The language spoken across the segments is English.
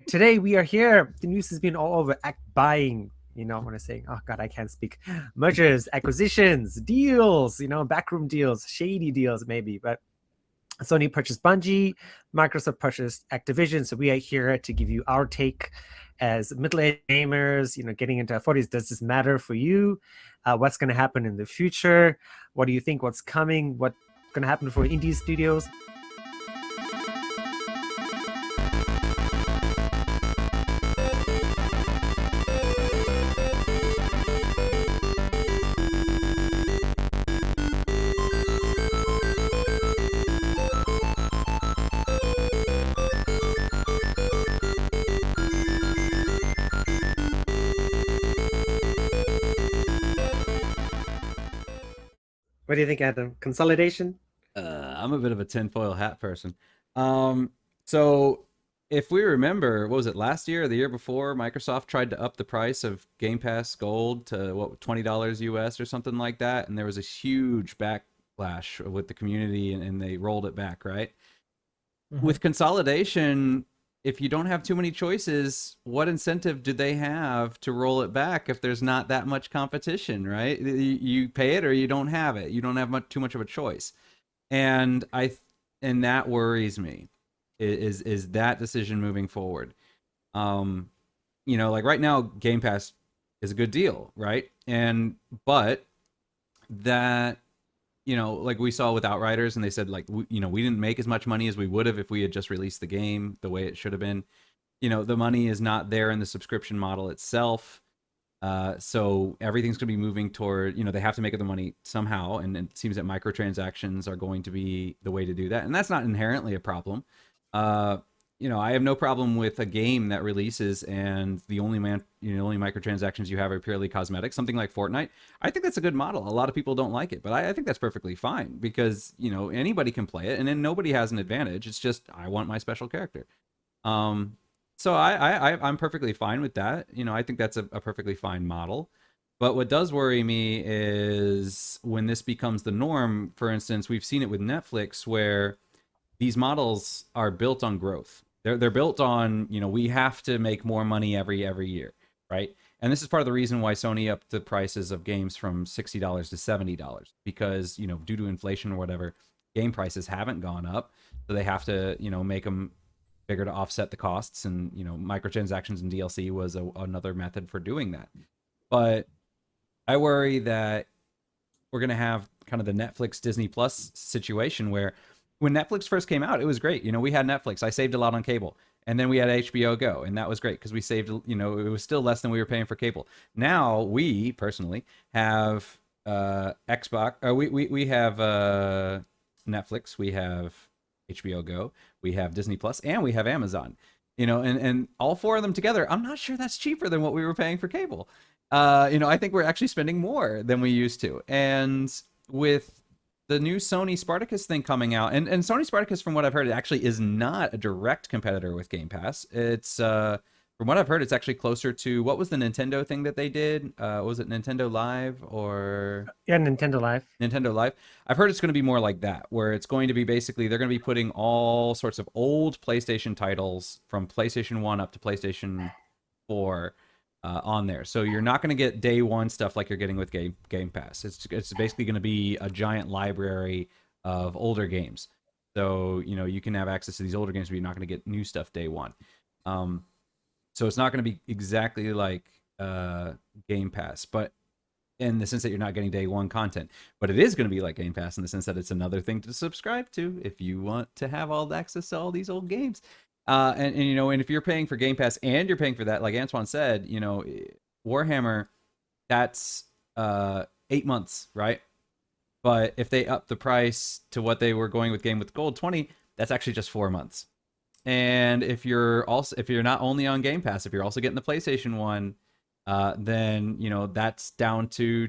Today we are here. The news has been all over buying. When I say, oh God, I can't speak. Mergers, acquisitions, deals. Backroom deals, shady deals, maybe. But Sony purchased Bungie, Microsoft purchased Activision. So we are here to give you our take as middle-aged gamers. Getting into our 40s. Does this matter for you? What's going to happen in the future? What do you think? What's coming? What's going to happen for indie studios? What do you think, Adam? Consolidation? I'm a bit of a tinfoil hat person. Um, so if we remember, what was it last year or the year before? Microsoft tried to up the price of Game Pass Gold to what $20 US or something like that, and there was a huge backlash with the community, and they rolled it back, right? Mm-hmm. With consolidation, if you don't have too many choices, what incentive do they have to roll it back if there's not that much competition, right? You pay it or you don't have it. You don't have too much of a choice. And and that worries me is that decision moving forward. Um, like right now, Game Pass is a good deal, right? And but that like we saw with Outriders, and they said like we didn't make as much money as we would have if we had just released the game the way it should have been. The money is not there in the subscription model itself. So everything's going to be moving toward, they have to make the money somehow. And it seems that microtransactions are going to be the way to do that. And that's not inherently a problem. Uh, I have no problem with a game that releases and the only only microtransactions you have are purely cosmetic. Something like Fortnite. I think that's a good model. A lot of people don't like it, but I think that's perfectly fine because, anybody can play it and then nobody has an advantage. It's just, I want my special character. Um, so I'm perfectly fine with that. I think that's a perfectly fine model. But what does worry me is when this becomes the norm. For instance, we've seen it with Netflix where these models are built on growth. They're built on, we have to make more money every year, right? And this is part of the reason why Sony upped the prices of games from $60 to $70 because, due to inflation or whatever, game prices haven't gone up. So they have to, make them bigger to offset the costs, and microtransactions and DLC was another method for doing that. But I worry that we're going to have kind of the Netflix Disney Plus situation where when Netflix first came out, it was great. We had Netflix. I saved a lot on cable. And then we had HBO Go, and that was great because we saved, it was still less than we were paying for cable. Now we personally have Xbox, we have Netflix, we have HBO Go, we have Disney Plus, and we have Amazon. And all four of them together, I'm not sure that's cheaper than what we were paying for cable. I think we're actually spending more than we used to. And with the new Sony Spartacus thing coming out, and Sony Spartacus, from what I've heard, it actually is not a direct competitor with Game Pass. It's from what I've heard, it's actually closer to what was the Nintendo thing that they did? Was it Nintendo Live or Yeah, Nintendo Live. Nintendo Live? I've heard it's going to be more like that, where it's going to be basically they're going to be putting all sorts of old PlayStation titles from PlayStation 1 up to PlayStation 4 on there. So you're not going to get day one stuff like you're getting with Game Pass. It's basically going to be a giant library of older games. So you can have access to these older games, but you're not going to get new stuff day one. So it's not going to be exactly like Game Pass, but in the sense that you're not getting day one content. But it is going to be like Game Pass in the sense that it's another thing to subscribe to if you want to have all the access to all these old games. And if you're paying for Game Pass and you're paying for that, like Antoine said, Warhammer, that's 8 months, right? But if they up the price to what they were going with Game with Gold 20, that's actually just 4 months. And if you're not only on Game Pass, if you're also getting the PlayStation 1, then that's down to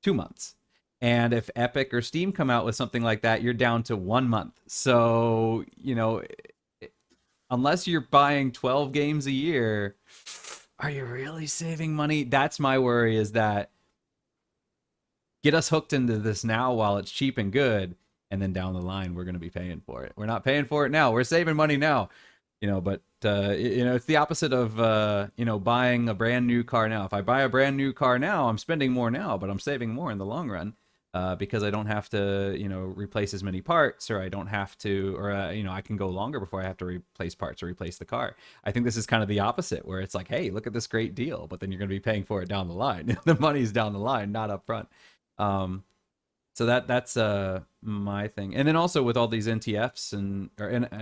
2 months. And if Epic or Steam come out with something like that, you're down to 1 month. So unless you're buying 12 games a year, are you really saving money? That's my worry, is that get us hooked into this now while it's cheap and good, and then down the line we're going to be paying for it. We're not paying for it now. We're saving money now, but it's the opposite of buying a brand new car now. If I buy a brand new car now, I'm spending more now, but I'm saving more in the long run. Because I don't have to, replace as many parts, or I don't have to, or I can go longer before I have to replace parts or replace the car. I think this is kind of the opposite, where it's like, hey, look at this great deal, but then you're going to be paying for it down the line. The money's down the line, not up front. So that's my thing. And then also with all these NTFs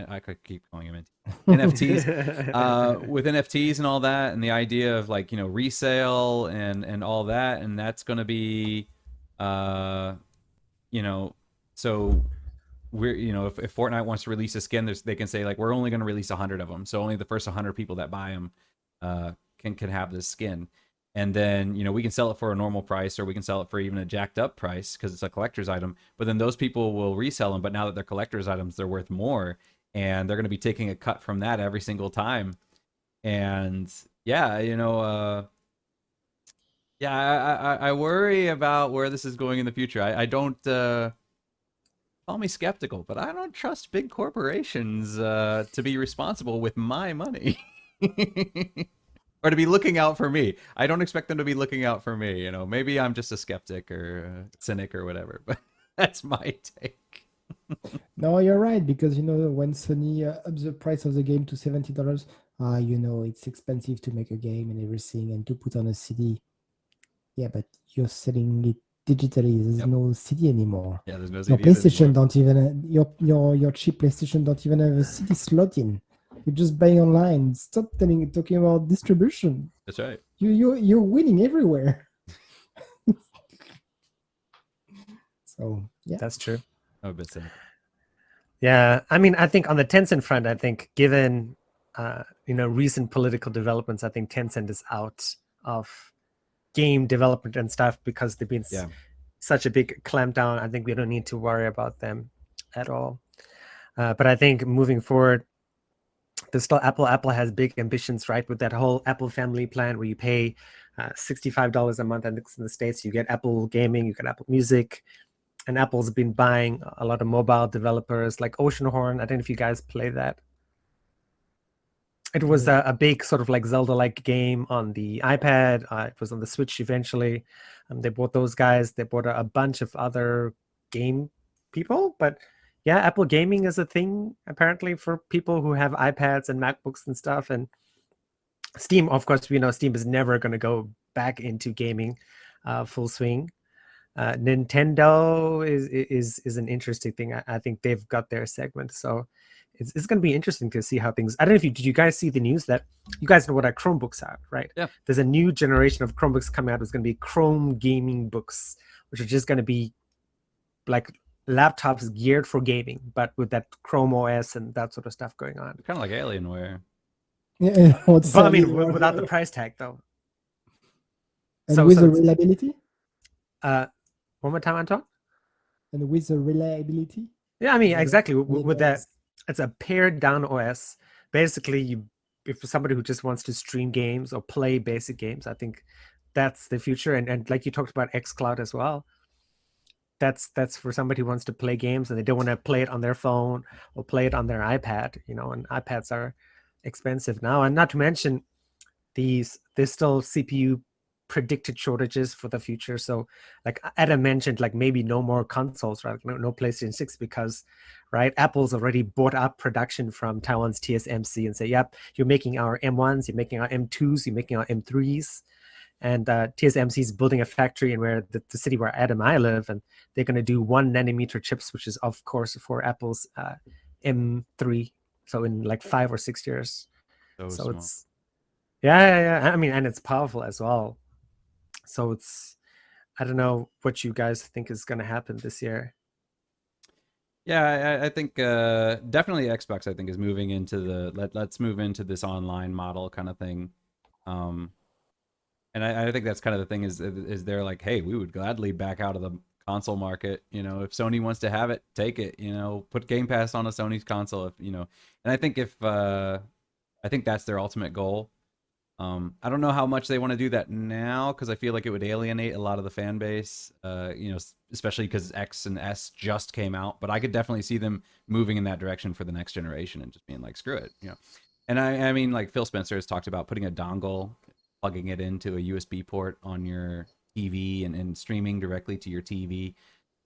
I could keep calling them NFTs, with NFTs and all that, and the idea of like resale and all that, and that's going to be. So we're if Fortnite wants to release a skin, they can say like we're only going to release 100 of them, so only the first 100 people that buy them can have this skin, and then we can sell it for a normal price, or we can sell it for even a jacked up price because it's a collector's item. But then those people will resell them, but now that they're collector's items, they're worth more, and they're going to be taking a cut from that every single time. And I worry about where this is going in the future. I don't call me skeptical, but I don't trust big corporations to be responsible with my money. Or to be looking out for me. I don't expect them to be looking out for me. Maybe I'm just a skeptic or a cynic or whatever, but that's my take. No, you're right, because when Sony ups the price of the game to $70, it's expensive to make a game and everything and to put on a CD. Yeah, but you're selling it digitally. There's no CD anymore. Yeah, there's no Your CDs PlayStation anymore. don't even your cheap PlayStation don't even have a CD slot in. You're just buying online. Stop talking about distribution. That's right. You're winning everywhere. So yeah, That's true. I'm a bit cynical. Yeah, I mean, I think on the Tencent front, I think given recent political developments, I think Tencent is out of game development and stuff because they've been such a big clampdown. I think we don't need to worry about them at all. But I think moving forward, there's still Apple. Apple has big ambitions, right? With that whole Apple family plan where you pay $65 a month, and in the States, you get Apple Gaming, you get Apple Music. And Apple's been buying a lot of mobile developers like Oceanhorn. I don't know if you guys play that. It was a big sort of like Zelda-like game on the iPad. It was on the Switch eventually. They bought those guys. They bought a bunch of other game people. But yeah, Apple Gaming is a thing apparently for people who have iPads and MacBooks and stuff. And Steam, of course, we know Steam is never going to go back into gaming full swing. Nintendo is an interesting thing. I think they've got their segment. So it's going to be interesting to see how things. I don't know if did you guys see the news that you guys know what our Chromebooks are, right? Yeah. There's a new generation of Chromebooks coming out. It's going to be Chrome gaming books, which are just going to be like laptops geared for gaming, but with that Chrome OS and that sort of stuff going on. Kind of like Alienware. Yeah, but I mean, without the price tag though. And with the reliability? One more time, Antoine? And with the reliability? Yeah, I mean, exactly. With that, it's a pared down OS. Basically, if somebody who just wants to stream games or play basic games, I think that's the future. And like you talked about xCloud as well, that's for somebody who wants to play games and they don't want to play it on their phone or play it on their iPad, and iPads are expensive now. And not to mention there's still CPU predicted shortages for the future. So like Adam mentioned, like maybe no more consoles, right? No PlayStation 6 because, right, Apple's already bought up production from Taiwan's TSMC and say, yep, you're making our M1s, you're making our M2s, you're making our M3s. And TSMC is building a factory in where the city where Adam and I live, and they're going to do 1 nanometer chips, which is of course for Apple's M3. So in like 5 or 6 years. So it's, yeah. I mean, and it's powerful as well. So I don't know what you guys think is going to happen this year. Yeah, I think definitely Xbox, I think, is moving into let's move into this online model kind of thing. And I think that's kind of the thing is they're like, hey, we would gladly back out of the console market. If Sony wants to have it, take it. Put Game Pass on a Sony's console. And I think I think that's their ultimate goal. I don't know how much they want to do that now because I feel like it would alienate a lot of the fan base, especially because X and S just came out. But I could definitely see them moving in that direction for the next generation and just being like, screw it, And I mean, like Phil Spencer has talked about putting a dongle, plugging it into a USB port on your TV and streaming directly to your TV.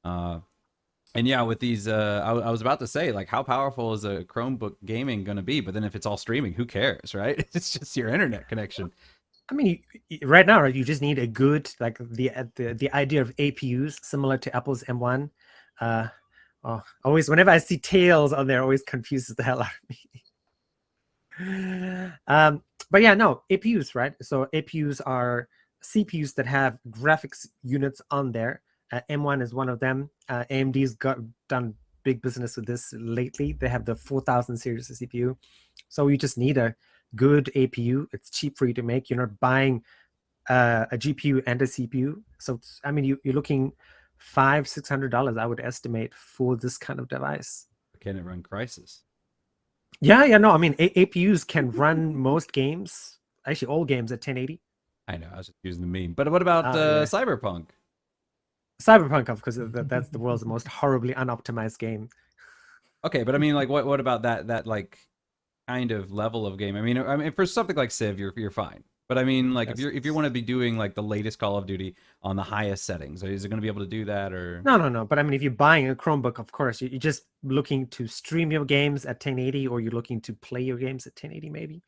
And yeah, with these, I was about to say, like, how powerful is a Chromebook gaming going to be? But then if it's all streaming, who cares, right? It's just your internet connection. I mean, right now, right, you just need a good, like the idea of APUs similar to Apple's M1. Always, whenever I see tails on there, it always confuses the hell out of me. But yeah, no, APUs, right? So APUs are CPUs that have graphics units on there. M1 is one of them. AMD's done big business with this lately. They have the 4000 series of CPU. So you just need a good APU. It's cheap for you to make. You're not buying a GPU and a CPU. So I mean, you're looking $500-$600, I would estimate, for this kind of device. Can it run Crysis? Yeah, no. I mean, APUs can run most games, actually all games, at 1080. I know, I was just using the meme. But what about Yeah. Cyberpunk? Cyberpunk, of course, that's the world's most horribly unoptimized game. Okay, but I mean, like, what about that like kind of level of game? I mean, for something like Civ, you're fine. But I mean, like, Yes. if you want to be doing like the latest Call of Duty on the highest settings, is it going to be able to do that or? No. But I mean, if you're buying a Chromebook, of course, you're just looking to stream your games at 1080, or you're looking to play your games at 1080, maybe.